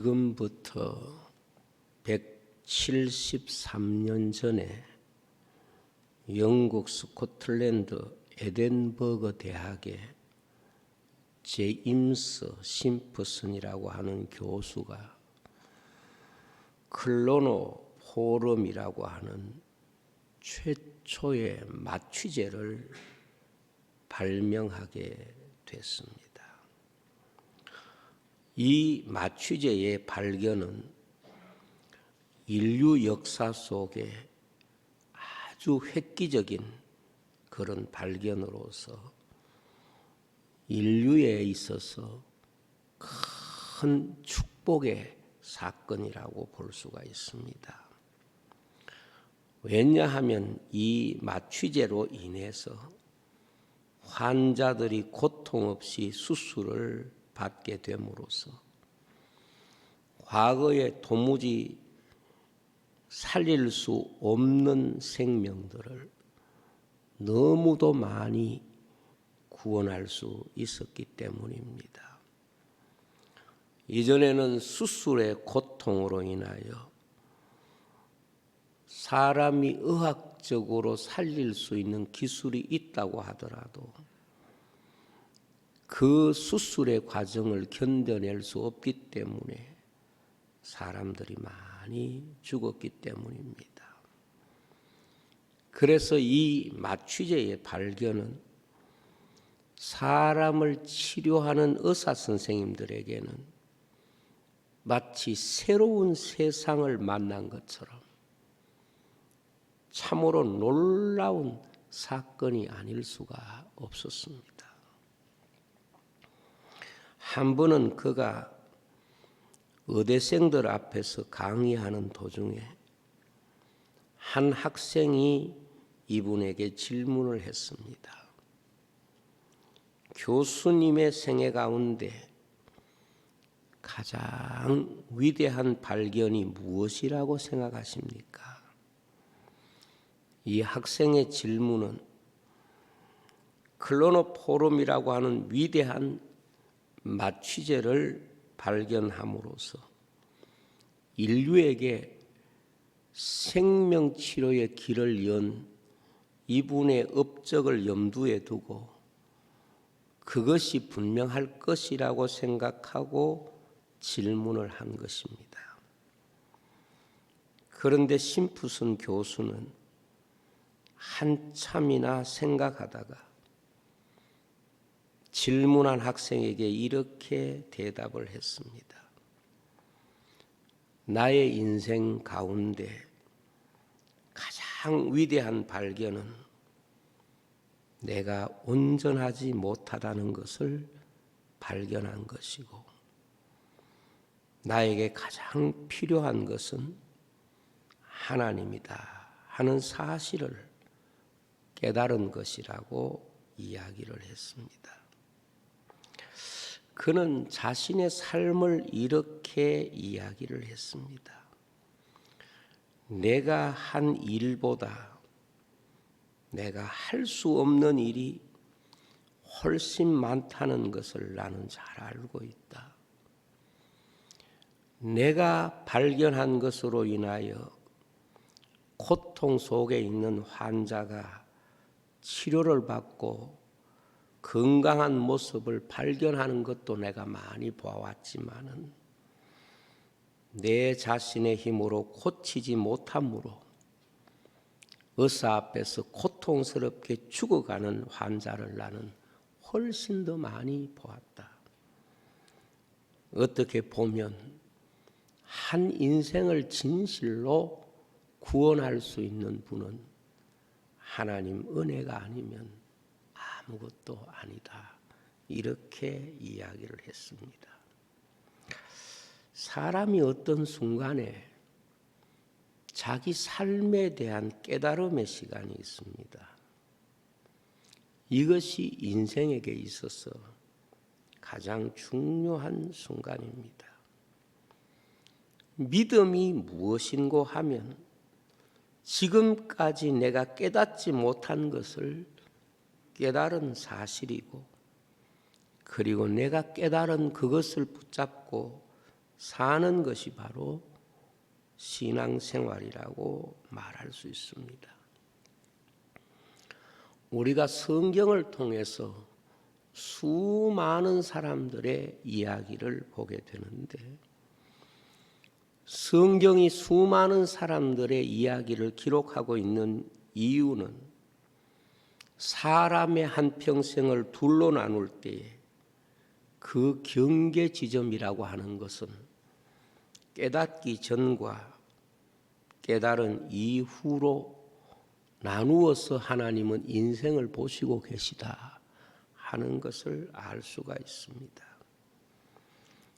지금부터 173년 전에 영국 스코틀랜드 에덴버그 대학의 제임스 심프슨이라고 하는 교수가 클로노포럼이라고 하는 최초의 마취제를 발명하게 됐습니다. 이 마취제의 발견은 인류 역사 속에 아주 획기적인 그런 발견으로서 인류에 있어서 큰 축복의 사건이라고 볼 수가 있습니다. 왜냐하면 이 마취제로 인해서 환자들이 고통 없이 수술을 받게 됨으로써 과거에 도무지 살릴 수 없는 생명들을 너무도 많이 구원할 수 있었기 때문입니다. 이전에는 수술의 고통으로 인하여 사람이 의학적으로 살릴 수 있는 기술이 있다고 하더라도 그 수술의 과정을 견뎌낼 수 없기 때문에 사람들이 많이 죽었기 때문입니다. 그래서 이 마취제의 발견은 사람을 치료하는 의사 선생님들에게는 마치 새로운 세상을 만난 것처럼 참으로 놀라운 사건이 아닐 수가 없었습니다. 한 번은 그가 의대생들 앞에서 강의하는 도중에 한 학생이 이분에게 질문을 했습니다. 교수님의 생애 가운데 가장 위대한 발견이 무엇이라고 생각하십니까? 이 학생의 질문은 클로노포럼이라고 하는 위대한 마취제를 발견함으로써 인류에게 생명치료의 길을 연 이분의 업적을 염두에 두고 그것이 분명할 것이라고 생각하고 질문을 한 것입니다. 그런데 심프슨 교수는 한참이나 생각하다가 질문한 학생에게 이렇게 대답을 했습니다. 나의 인생 가운데 가장 위대한 발견은 내가 온전하지 못하다는 것을 발견한 것이고 나에게 가장 필요한 것은 하나님이다 하는 사실을 깨달은 것이라고 이야기를 했습니다. 그는 자신의 삶을 이렇게 이야기를 했습니다. 내가 한 일보다 내가 할 수 없는 일이 훨씬 많다는 것을 나는 잘 알고 있다. 내가 발견한 것으로 인하여 고통 속에 있는 환자가 치료를 받고 건강한 모습을 발견하는 것도 내가 많이 보아왔지만은 내 자신의 힘으로 고치지 못함으로 의사 앞에서 고통스럽게 죽어가는 환자를 나는 훨씬 더 많이 보았다. 어떻게 보면 한 인생을 진실로 구원할 수 있는 분은 하나님 은혜가 아니면 아무것도 아니다. 이렇게 이야기를 했습니다. 사람이 어떤 순간에 자기 삶에 대한 깨달음의 시간이 있습니다. 이것이 인생에게 있어서 가장 중요한 순간입니다. 믿음이 무엇인고 하면 지금까지 내가 깨닫지 못한 것을 깨달은 사실이고 그리고 내가 깨달은 그것을 붙잡고 사는 것이 바로 신앙생활이라고 말할 수 있습니다. 우리가 성경을 통해서 수많은 사람들의 이야기를 보게 되는데, 성경이 수많은 사람들의 이야기를 기록하고 있는 이유는 사람의 한평생을 둘로 나눌 때에 그 경계 지점이라고 하는 것은 깨닫기 전과 깨달은 이후로 나누어서 하나님은 인생을 보시고 계시다 하는 것을 알 수가 있습니다.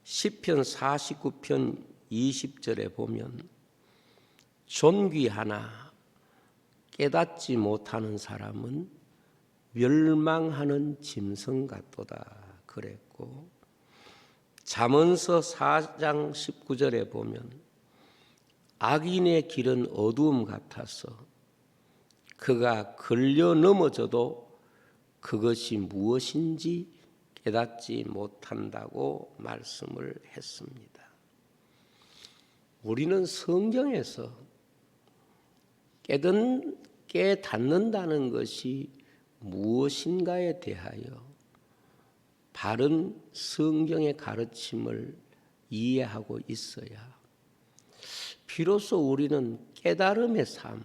시편 49편 20절에 보면 존귀하나 깨닫지 못하는 사람은 멸망하는 짐승 같도다 그랬고, 잠언서 4장 19절에 보면 악인의 길은 어두움 같아서 그가 걸려 넘어져도 그것이 무엇인지 깨닫지 못한다고 말씀을 했습니다. 우리는 성경에서 깨닫는다는 것이 무엇인가에 대하여 바른 성경의 가르침을 이해하고 있어야 비로소 우리는 깨달음의 삶,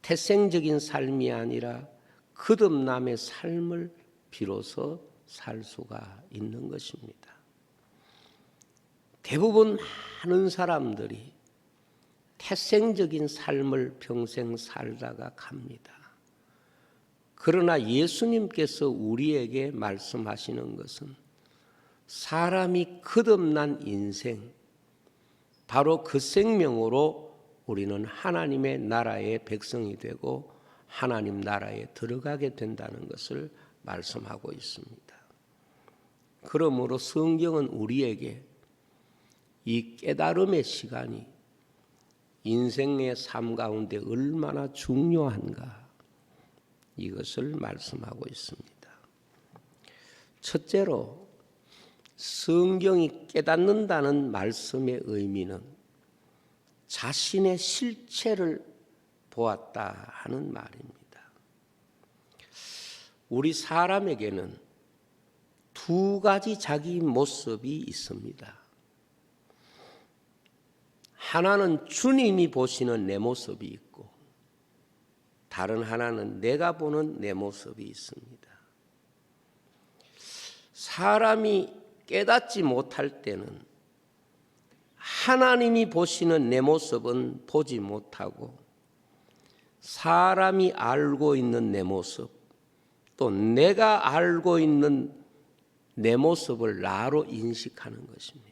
태생적인 삶이 아니라 거듭남의 삶을 비로소 살 수가 있는 것입니다. 대부분 많은 사람들이 태생적인 삶을 평생 살다가 갑니다. 그러나 예수님께서 우리에게 말씀하시는 것은 사람이 거듭난 인생, 바로 그 생명으로 우리는 하나님의 나라의 백성이 되고 하나님 나라에 들어가게 된다는 것을 말씀하고 있습니다. 그러므로 성경은 우리에게 이 깨달음의 시간이 인생의 삶 가운데 얼마나 중요한가, 이것을 말씀하고 있습니다. 첫째로 성경이 깨닫는다는 말씀의 의미는 자신의 실체를 보았다 하는 말입니다. 우리 사람에게는 두 가지 자기 모습이 있습니다. 하나는 주님이 보시는 내 모습이 있고, 다른 하나는 내가 보는 내 모습이 있습니다. 사람이 깨닫지 못할 때는 하나님이 보시는 내 모습은 보지 못하고, 사람이 알고 있는 내 모습, 또 내가 알고 있는 내 모습을 나로 인식하는 것입니다.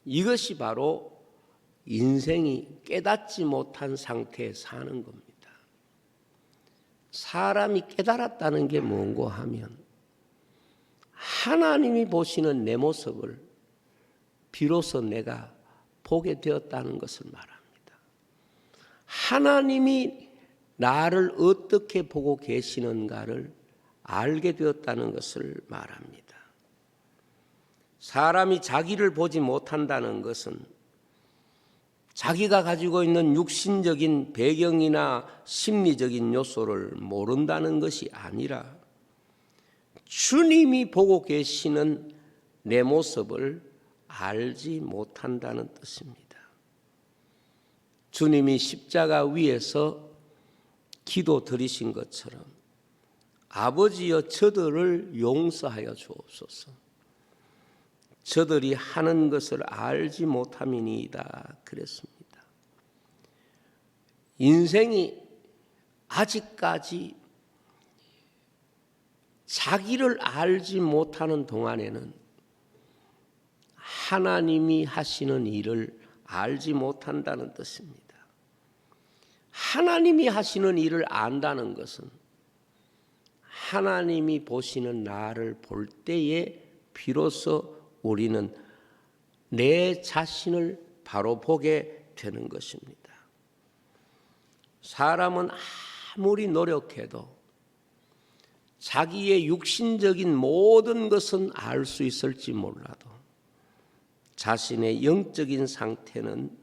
이것이 바로 인생이 깨닫지 못한 상태에 사는 겁니다. 사람이 깨달았다는 게 뭔고 하면 하나님이 보시는 내 모습을 비로소 내가 보게 되었다는 것을 말합니다. 하나님이 나를 어떻게 보고 계시는가를 알게 되었다는 것을 말합니다. 사람이 자기를 보지 못한다는 것은 자기가 가지고 있는 육신적인 배경이나 심리적인 요소를 모른다는 것이 아니라 주님이 보고 계시는 내 모습을 알지 못한다는 뜻입니다. 주님이 십자가 위에서 기도 드리신 것처럼 아버지여 저들을 용서하여 주옵소서. 저들이 하는 것을 알지 못함이니이다 그랬습니다. 인생이 아직까지 자기를 알지 못하는 동안에는 하나님이 하시는 일을 알지 못한다는 뜻입니다. 하나님이 하시는 일을 안다는 것은 하나님이 보시는 나를 볼 때에 비로소 우리는 내 자신을 바로 보게 되는 것입니다. 사람은 아무리 노력해도 자기의 육신적인 모든 것은 알 수 있을지 몰라도 자신의 영적인 상태는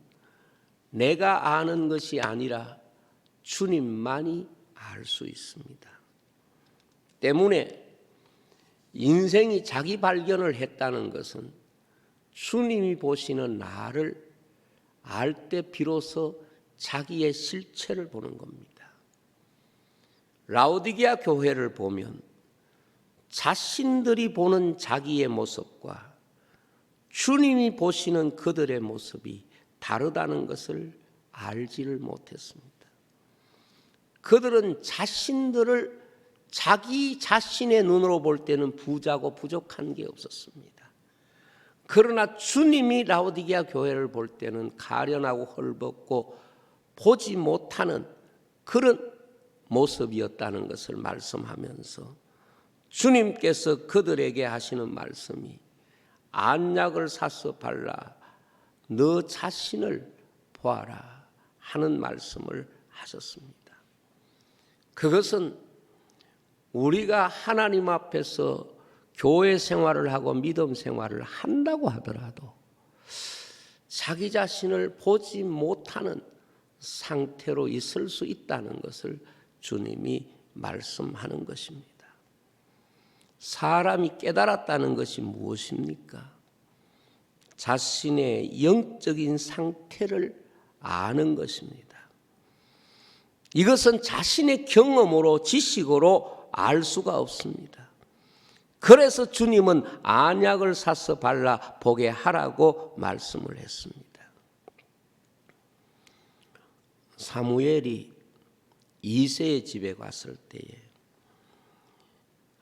내가 아는 것이 아니라 주님만이 알 수 있습니다. 때문에 인생이 자기 발견을 했다는 것은 주님이 보시는 나를 알 때 비로소 자기의 실체를 보는 겁니다. 라오디게아 교회를 보면 자신들이 보는 자기의 모습과 주님이 보시는 그들의 모습이 다르다는 것을 알지를 못했습니다. 그들은 자신들을 자기 자신의 눈으로 볼 때는 부자고 부족한 게 없었습니다. 그러나 주님이 라오디게아 교회를 볼 때는 가련하고 헐벗고 보지 못하는 그런 모습이었다는 것을 말씀하면서 주님께서 그들에게 하시는 말씀이 안약을 사서 발라 너 자신을 보아라 하는 말씀을 하셨습니다. 그것은 우리가 하나님 앞에서 교회 생활을 하고 믿음 생활을 한다고 하더라도 자기 자신을 보지 못하는 상태로 있을 수 있다는 것을 주님이 말씀하는 것입니다. 사람이 깨달았다는 것이 무엇입니까? 자신의 영적인 상태를 아는 것입니다. 이것은 자신의 경험으로 지식으로 알 수가 없습니다. 그래서 주님은 안약을 사서 발라 보게 하라고 말씀을 했습니다. 사무엘이 이새의 집에 갔을 때에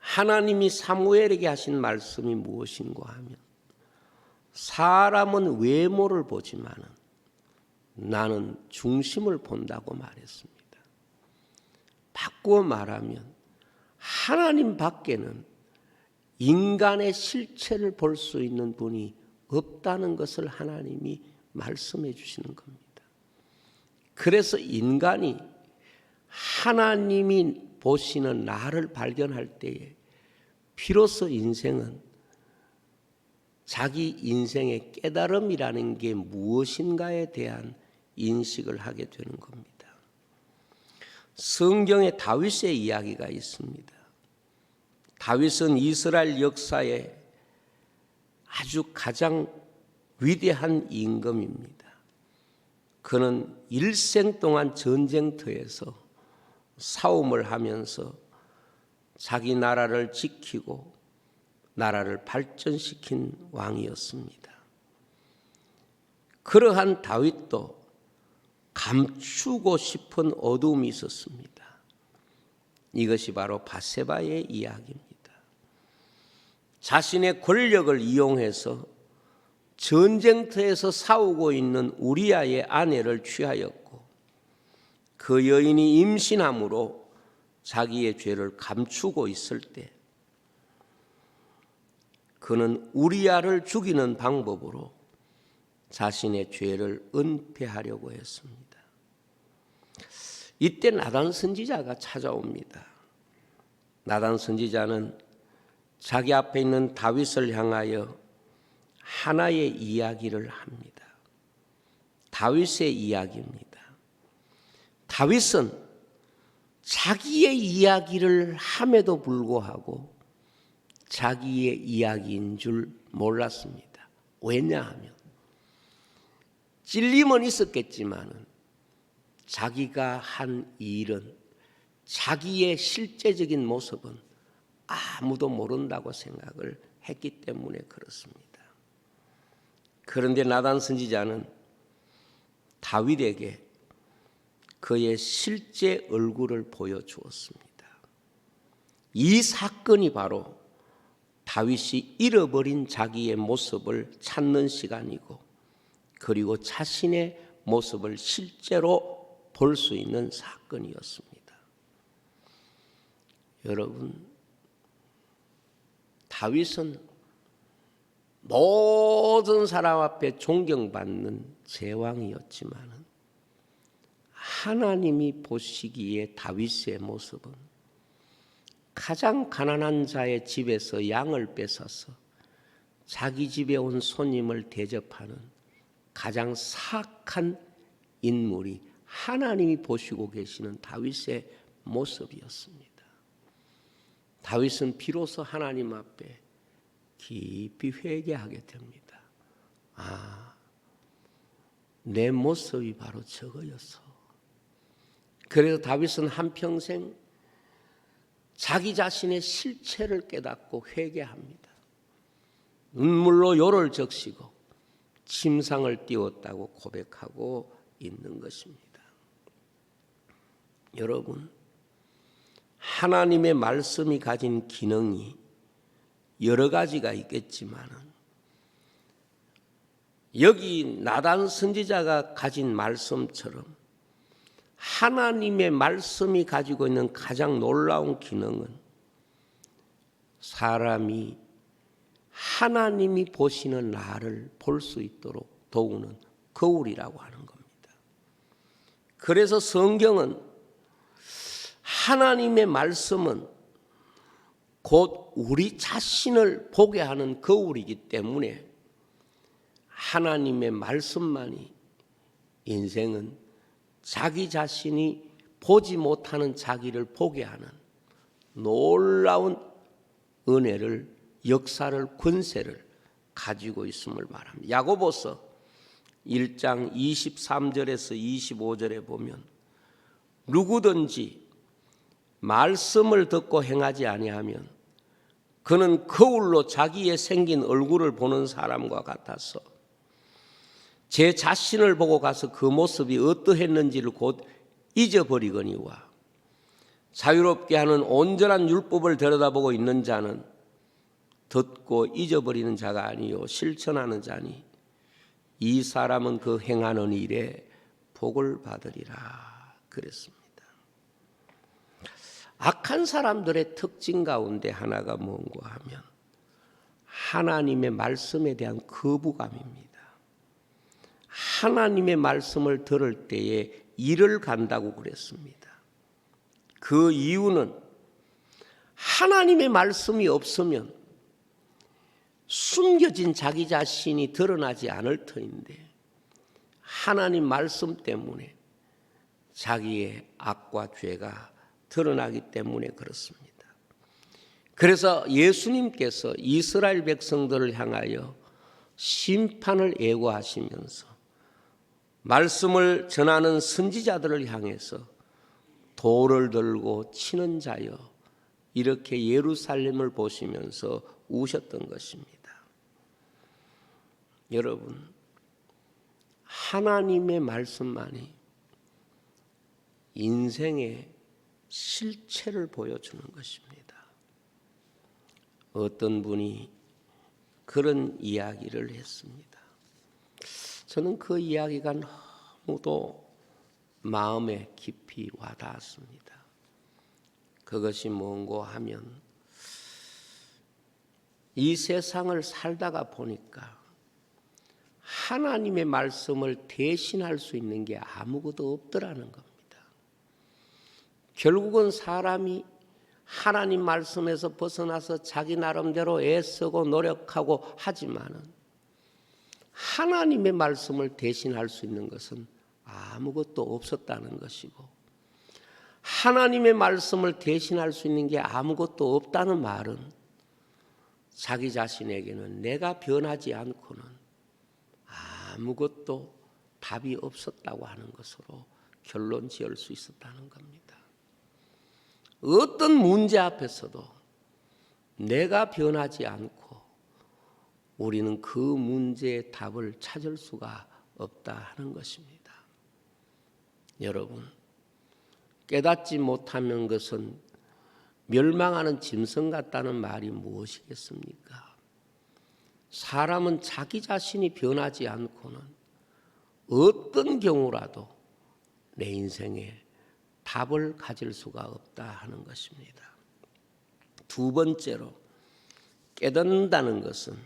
하나님이 사무엘에게 하신 말씀이 무엇인가 하면 사람은 외모를 보지만은 나는 중심을 본다고 말했습니다. 바꾸어 말하면 하나님 밖에는 인간의 실체를 볼 수 있는 분이 없다는 것을 하나님이 말씀해 주시는 겁니다. 그래서 인간이 하나님이 보시는 나를 발견할 때에 비로소 인생은 자기 인생의 깨달음이라는 게 무엇인가에 대한 인식을 하게 되는 겁니다. 성경에 다윗의 이야기가 있습니다. 다윗은 이스라엘 역사에 아주 가장 위대한 임금입니다. 그는 일생 동안 전쟁터에서 싸움을 하면서 자기 나라를 지키고 나라를 발전시킨 왕이었습니다. 그러한 다윗도 감추고 싶은 어두움이 있었습니다. 이것이 바로 밧세바의 이야기입니다. 자신의 권력을 이용해서 전쟁터에서 싸우고 있는 우리아의 아내를 취하였고 그 여인이 임신함으로 자기의 죄를 감추고 있을 때 그는 우리아를 죽이는 방법으로 자신의 죄를 은폐하려고 했습니다. 이때 나단 선지자가 찾아옵니다. 나단 선지자는 자기 앞에 있는 다윗을 향하여 하나의 이야기를 합니다. 다윗의 이야기입니다. 다윗은 자기의 이야기를 함에도 불구하고 자기의 이야기인 줄 몰랐습니다. 왜냐하면 찔림은 있었겠지만 자기가 한 일은 자기의 실제적인 모습은 아무도 모른다고 생각을 했기 때문에 그렇습니다. 그런데 나단 선지자는 다윗에게 그의 실제 얼굴을 보여주었습니다. 이 사건이 바로 다윗이 잃어버린 자기의 모습을 찾는 시간이고 그리고 자신의 모습을 실제로 볼 수 있는 사건이었습니다. 여러분, 다윗은 모든 사람 앞에 존경받는 제왕이었지만 하나님이 보시기에 다윗의 모습은 가장 가난한 자의 집에서 양을 뺏어서 자기 집에 온 손님을 대접하는 가장 사악한 인물이 하나님이 보시고 계시는 다윗의 모습이었습니다. 다윗은 비로소 하나님 앞에 깊이 회개하게 됩니다. 내 모습이 바로 저거였어. 그래서 다윗은 한평생 자기 자신의 실체를 깨닫고 회개합니다. 눈물로 요를 적시고 침상을 띄웠다고 고백하고 있는 것입니다. 여러분, 하나님의 말씀이 가진 기능이 여러 가지가 있겠지만 여기 나단 선지자가 가진 말씀처럼 하나님의 말씀이 가지고 있는 가장 놀라운 기능은 사람이 하나님이 보시는 나를 볼 수 있도록 도우는 거울이라고 하는 겁니다. 그래서 성경은 하나님의 말씀은 곧 우리 자신을 보게 하는 거울이기 때문에 하나님의 말씀만이 인생은 자기 자신이 보지 못하는 자기를 보게 하는 놀라운 은혜를, 역사를, 권세를 가지고 있음을 말합니다. 야고보서 1장 23절에서 25절에 보면 누구든지 말씀을 듣고 행하지 아니하면 그는 거울로 자기의 생긴 얼굴을 보는 사람과 같아서 제 자신을 보고 가서 그 모습이 어떠했는지를 곧 잊어버리거니와 자유롭게 하는 온전한 율법을 들여다보고 있는 자는 듣고 잊어버리는 자가 아니요 실천하는 자니 이 사람은 그 행하는 일에 복을 받으리라 그랬습니다. 악한 사람들의 특징 가운데 하나가 뭔가 하면 하나님의 말씀에 대한 거부감입니다. 하나님의 말씀을 들을 때에 이를 간다고 그랬습니다. 그 이유는 하나님의 말씀이 없으면 숨겨진 자기 자신이 드러나지 않을 터인데 하나님 말씀 때문에 자기의 악과 죄가 드러나기 때문에 그렇습니다. 그래서 예수님께서 이스라엘 백성들을 향하여 심판을 예고하시면서 말씀을 전하는 선지자들을 향해서 돌을 들고 치는 자여 이렇게 예루살렘을 보시면서 우셨던 것입니다. 여러분, 하나님의 말씀만이 인생의 실체를 보여주는 것입니다. 어떤 분이 그런 이야기를 했습니다. 저는 그 이야기가 너무도 마음에 깊이 와닿았습니다. 그것이 뭔고 하면 이 세상을 살다가 보니까 하나님의 말씀을 대신할 수 있는 게 아무것도 없더라는 겁니다. 결국은 사람이 하나님 말씀에서 벗어나서 자기 나름대로 애쓰고 노력하고 하지만은 하나님의 말씀을 대신할 수 있는 것은 아무것도 없었다는 것이고 하나님의 말씀을 대신할 수 있는 게 아무것도 없다는 말은 자기 자신에게는 내가 변하지 않고는 아무것도 답이 없었다고 하는 것으로 결론 지을 수 있었다는 겁니다. 어떤 문제 앞에서도 내가 변하지 않고 우리는 그 문제의 답을 찾을 수가 없다 하는 것입니다. 여러분, 깨닫지 못하는 것은 멸망하는 짐승 같다는 말이 무엇이겠습니까? 사람은 자기 자신이 변하지 않고는 어떤 경우라도 내 인생에 답을 가질 수가 없다 하는 것입니다. 두 번째로 깨닫는다는 것은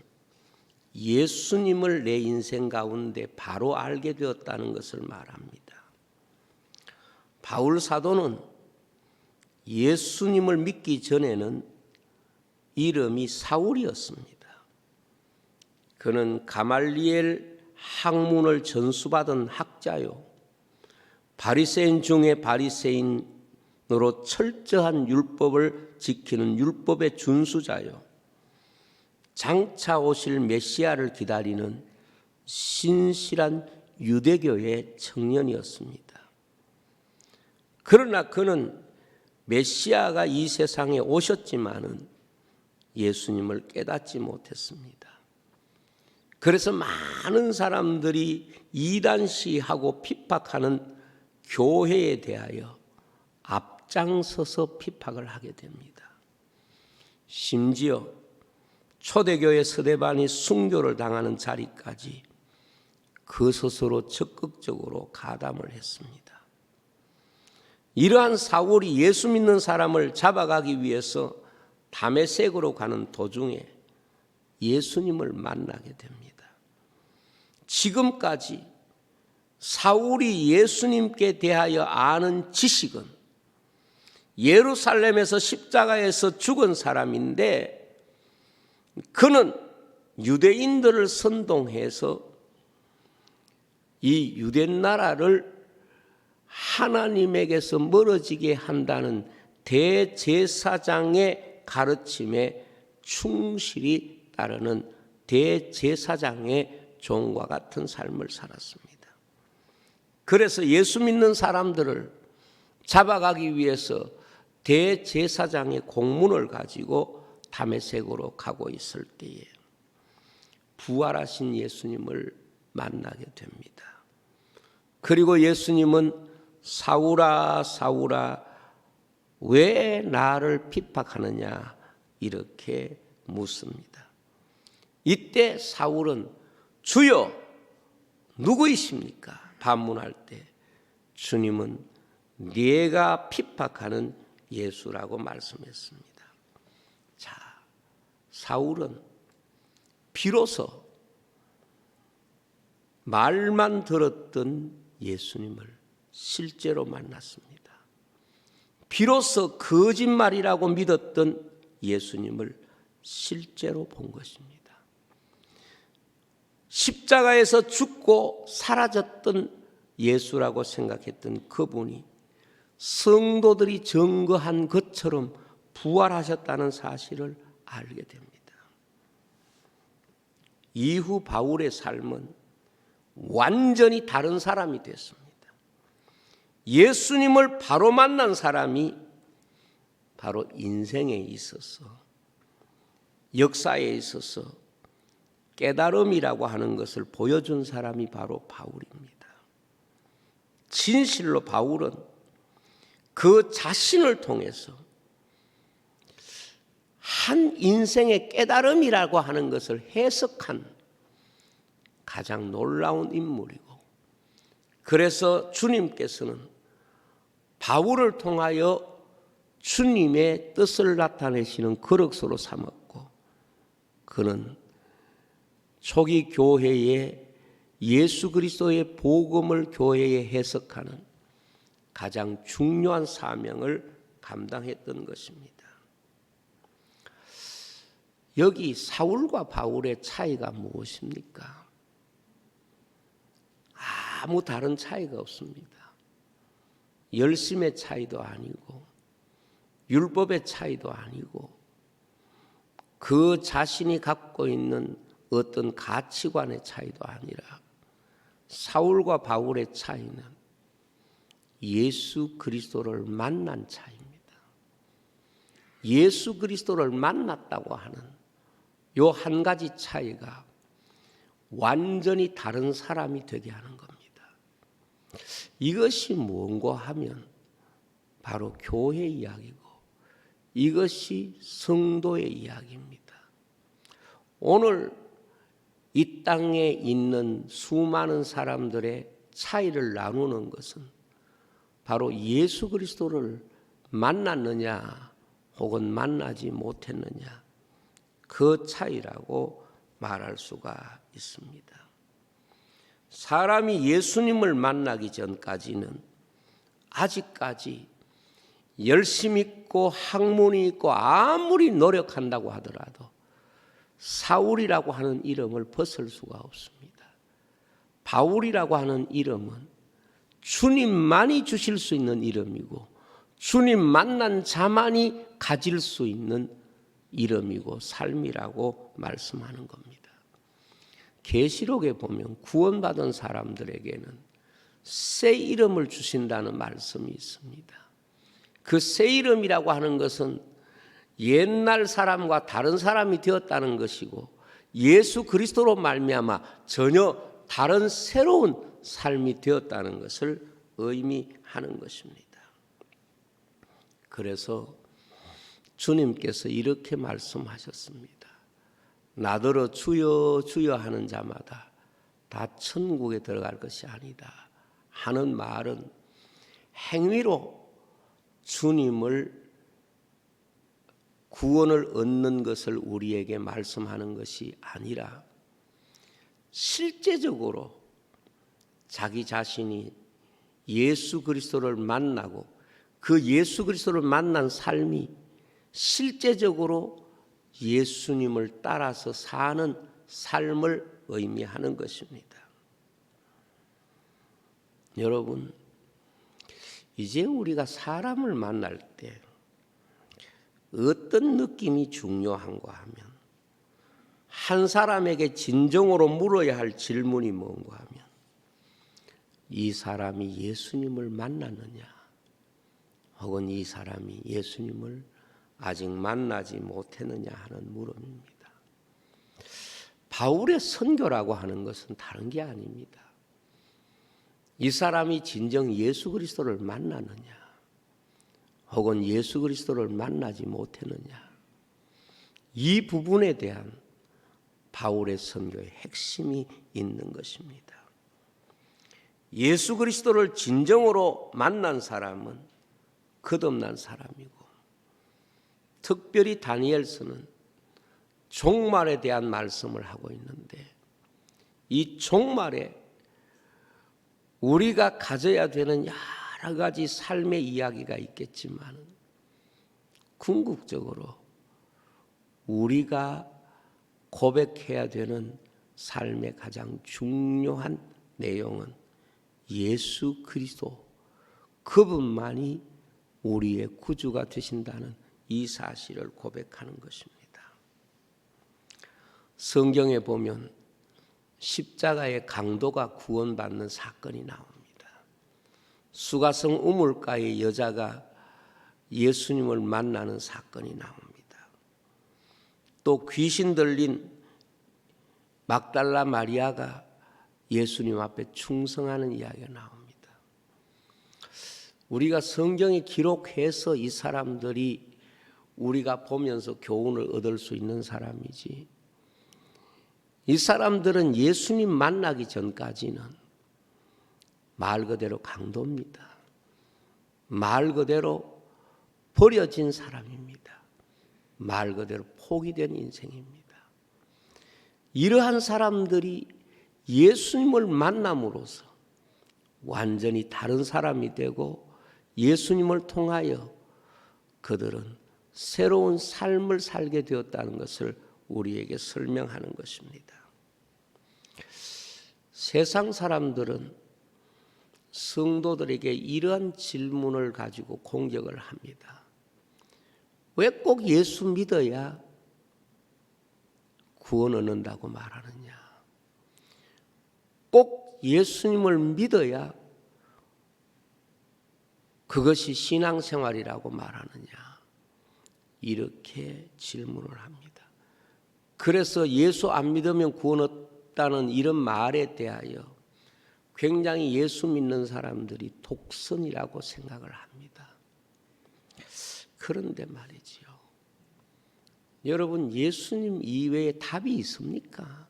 예수님을 내 인생 가운데 바로 알게 되었다는 것을 말합니다. 바울 사도는 예수님을 믿기 전에는 이름이 사울이었습니다. 그는 가말리엘 학문을 전수받은 학자요, 바리새인 중에 바리새인으로 철저한 율법을 지키는 율법의 준수자요, 장차 오실 메시아를 기다리는 신실한 유대교의 청년이었습니다. 그러나 그는 메시아가 이 세상에 오셨지만은 예수님을 깨닫지 못했습니다. 그래서 많은 사람들이 이단시하고 핍박하는 교회에 대하여 앞장서서 핍박을 하게 됩니다. 심지어 초대교회 서대반이 순교를 당하는 자리까지 그 스스로 적극적으로 가담을 했습니다. 이러한 사울이 예수 믿는 사람을 잡아가기 위해서 다메섹으로 가는 도중에 예수님을 만나게 됩니다. 지금까지 사울이 예수님께 대하여 아는 지식은 예루살렘에서 십자가에서 죽은 사람인데, 그는 유대인들을 선동해서 이 유대 나라를 하나님에게서 멀어지게 한다는 대제사장의 가르침에 충실히 따르는 대제사장의 종과 같은 삶을 살았습니다. 그래서 예수 믿는 사람들을 잡아가기 위해서 대제사장의 공문을 가지고 다메섹으로 가고 있을 때에 부활하신 예수님을 만나게 됩니다. 그리고 예수님은 사울아 사울아 왜 나를 핍박하느냐 이렇게 묻습니다. 이때 사울은 주여 누구이십니까? 반문할 때 주님은 네가 핍박하는 예수라고 말씀했습니다. 자, 사울은 비로소 말만 들었던 예수님을 실제로 만났습니다. 비로소 거짓말이라고 믿었던 예수님을 실제로 본 것입니다. 십자가에서 죽고 사라졌던 예수라고 생각했던 그분이 성도들이 증거한 것처럼 부활하셨다는 사실을 알게 됩니다. 이후 바울의 삶은 완전히 다른 사람이 됐습니다. 예수님을 바로 만난 사람이 바로 인생에 있어서, 역사에 있어서 깨달음이라고 하는 것을 보여준 사람이 바로 바울입니다. 진실로 바울은 그 자신을 통해서 한 인생의 깨달음이라고 하는 것을 해석한 가장 놀라운 인물이고, 그래서 주님께서는 바울을 통하여 주님의 뜻을 나타내시는 거룩소로 삼았고, 그는 초기 교회에 예수 그리스도의 복음을 교회에 해석하는 가장 중요한 사명을 감당했던 것입니다. 여기 사울과 바울의 차이가 무엇입니까? 아무 다른 차이가 없습니다. 열심의 차이도 아니고 율법의 차이도 아니고 그 자신이 갖고 있는 어떤 가치관의 차이도 아니라 사울과 바울의 차이는 예수 그리스도를 만난 차이입니다. 예수 그리스도를 만났다고 하는 요 한 가지 차이가 완전히 다른 사람이 되게 하는 겁니다. 이것이 무엇고 하면 바로 교회 이야기고, 이것이 성도의 이야기입니다. 오늘 이 땅에 있는 수많은 사람들의 차이를 나누는 것은 바로 예수 그리스도를 만났느냐 혹은 만나지 못했느냐, 그 차이라고 말할 수가 있습니다. 사람이 예수님을 만나기 전까지는 아직까지 열심 있고 학문이 있고 아무리 노력한다고 하더라도 사울이라고 하는 이름을 벗을 수가 없습니다. 바울이라고 하는 이름은 주님만이 주실 수 있는 이름이고 주님 만난 자만이 가질 수 있는 이름이고 삶이라고 말씀하는 겁니다. 계시록에 보면 구원받은 사람들에게는 새 이름을 주신다는 말씀이 있습니다. 그 새 이름이라고 하는 것은 옛날 사람과 다른 사람이 되었다는 것이고 예수 그리스도로 말미암아 전혀 다른 새로운 삶이 되었다는 것을 의미하는 것입니다. 그래서 주님께서 이렇게 말씀하셨습니다. 나더러 주여 주여 하는 자마다 다 천국에 들어갈 것이 아니다 하는 말은 행위로 주님을 구원을 얻는 것을 우리에게 말씀하는 것이 아니라 실제적으로 자기 자신이 예수 그리스도를 만나고 그 예수 그리스도를 만난 삶이 실제적으로 예수님을 따라서 사는 삶을 의미하는 것입니다. 여러분, 이제 우리가 사람을 만날 때 어떤 느낌이 중요한가 하면 한 사람에게 진정으로 물어야 할 질문이 뭔가 하면 이 사람이 예수님을 만났느냐 혹은 이 사람이 예수님을 아직 만나지 못했느냐 하는 물음입니다. 바울의 선교라고 하는 것은 다른 게 아닙니다. 이 사람이 진정 예수 그리스도를 만났느냐 혹은 예수 그리스도를 만나지 못했느냐 이 부분에 대한 바울의 선교의 핵심이 있는 것입니다. 예수 그리스도를 진정으로 만난 사람은 거듭난 사람이고 특별히 다니엘서는 종말에 대한 말씀을 하고 있는데 이 종말에 우리가 가져야 되는 여러 가지 삶의 이야기가 있겠지만 궁극적으로 우리가 고백해야 되는 삶의 가장 중요한 내용은 예수 그리스도 그분만이 우리의 구주가 되신다는 이 사실을 고백하는 것입니다. 성경에 보면 십자가의 강도가 구원받는 사건이 나옵니다. 수가성 우물가의 여자가 예수님을 만나는 사건이 나옵니다. 또 귀신 들린 막달라 마리아가 예수님 앞에 충성하는 이야기가 나옵니다. 우리가 성경에 기록해서 이 사람들이 우리가 보면서 교훈을 얻을 수 있는 사람이지 이 사람들은 예수님 만나기 전까지는 말 그대로 강도입니다. 말 그대로 버려진 사람입니다. 말 그대로 포기된 인생입니다. 이러한 사람들이 예수님을 만남으로써 완전히 다른 사람이 되고 예수님을 통하여 그들은 새로운 삶을 살게 되었다는 것을 우리에게 설명하는 것입니다. 세상 사람들은 성도들에게 이러한 질문을 가지고 공격을 합니다. 왜 꼭 예수 믿어야 구원 얻는다고 말하느냐? 꼭 예수님을 믿어야 그것이 신앙생활이라고 말하느냐? 이렇게 질문을 합니다. 그래서 예수 안 믿으면 구원 없다는 이런 말에 대하여 굉장히 예수 믿는 사람들이 독선이라고 생각을 합니다. 그런데 말이지요. 여러분, 예수님 이외에 답이 있습니까?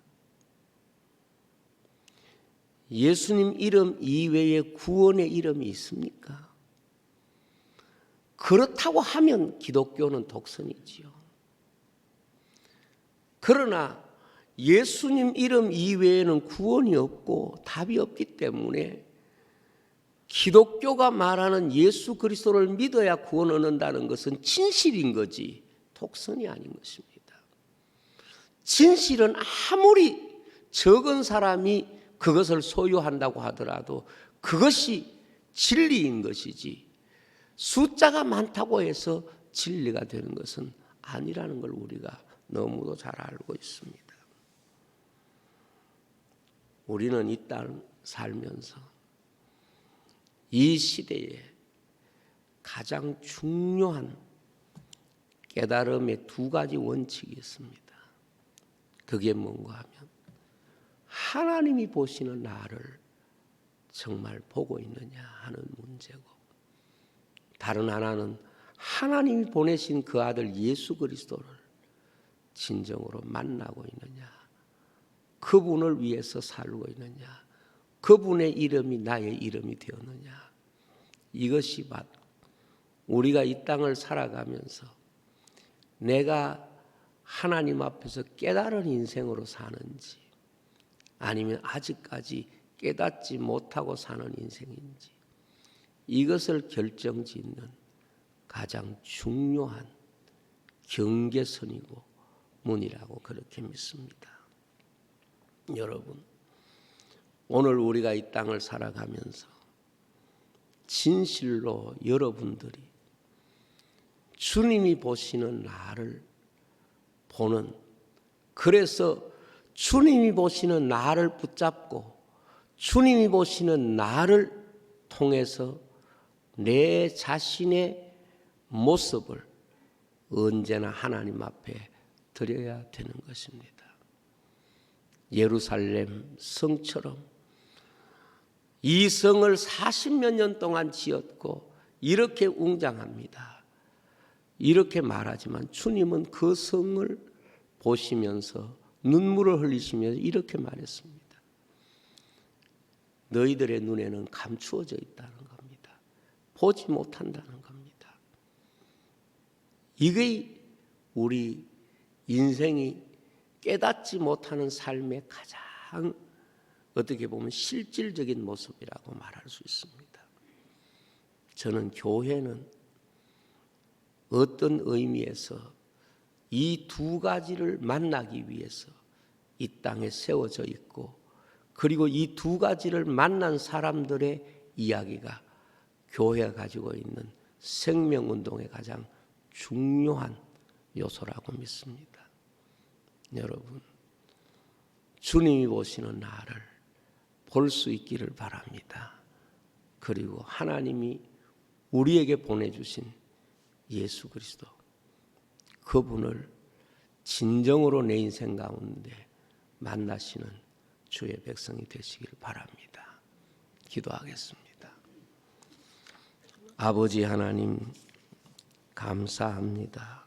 예수님 이름 이외에 구원의 이름이 있습니까? 그렇다고 하면 기독교는 독선이지요. 그러나 예수님 이름 이외에는 구원이 없고 답이 없기 때문에 기독교가 말하는 예수 그리스도를 믿어야 구원 얻는다는 것은 진실인 거지 독선이 아닌 것입니다. 진실은 아무리 적은 사람이 그것을 소유한다고 하더라도 그것이 진리인 것이지, 숫자가 많다고 해서 진리가 되는 것은 아니라는 걸 우리가 너무도 잘 알고 있습니다. 우리는 이 땅 살면서 이 시대에 가장 중요한 깨달음의 두 가지 원칙이 있습니다. 그게 뭔가 하면 하나님이 보시는 나를 정말 보고 있느냐 하는 문제고, 다른 하나는 하나님이 보내신 그 아들 예수 그리스도를 진정으로 만나고 있느냐, 그분을 위해서 살고 있느냐, 그분의 이름이 나의 이름이 되었느냐. 이것이 바로 우리가 이 땅을 살아가면서 내가 하나님 앞에서 깨달은 인생으로 사는지, 아니면 아직까지 깨닫지 못하고 사는 인생인지, 이것을 결정짓는 가장 중요한 경계선이고 문이라고 그렇게 믿습니다. 여러분, 오늘 우리가 이 땅을 살아가면서 진실로 여러분들이 주님이 보시는 나를 보는, 그래서 주님이 보시는 나를 붙잡고 주님이 보시는 나를 통해서 내 자신의 모습을 언제나 하나님 앞에 드려야 되는 것입니다. 예루살렘 성처럼 이 성을 40몇 년 동안 지었고 이렇게 웅장합니다. 이렇게 말하지만 주님은 그 성을 보시면서 눈물을 흘리시면서 이렇게 말했습니다. 너희들의 눈에는 감추어져 있다는 겁니다. 보지 못한다는 겁니다. 이게 우리 인생이 깨닫지 못하는 삶의 가장 어떻게 보면 실질적인 모습이라고 말할 수 있습니다. 저는 교회는 어떤 의미에서 이 두 가지를 만나기 위해서 이 땅에 세워져 있고, 그리고 이 두 가지를 만난 사람들의 이야기가 교회가 가지고 있는 생명운동의 가장 중요한 요소라고 믿습니다. 여러분, 주님이 보시는 나를 볼 수 있기를 바랍니다. 그리고 하나님이 우리에게 보내주신 예수 그리스도, 그분을 진정으로 내 인생 가운데 만나시는 주의 백성이 되시길 바랍니다. 기도하겠습니다. 아버지 하나님, 감사합니다.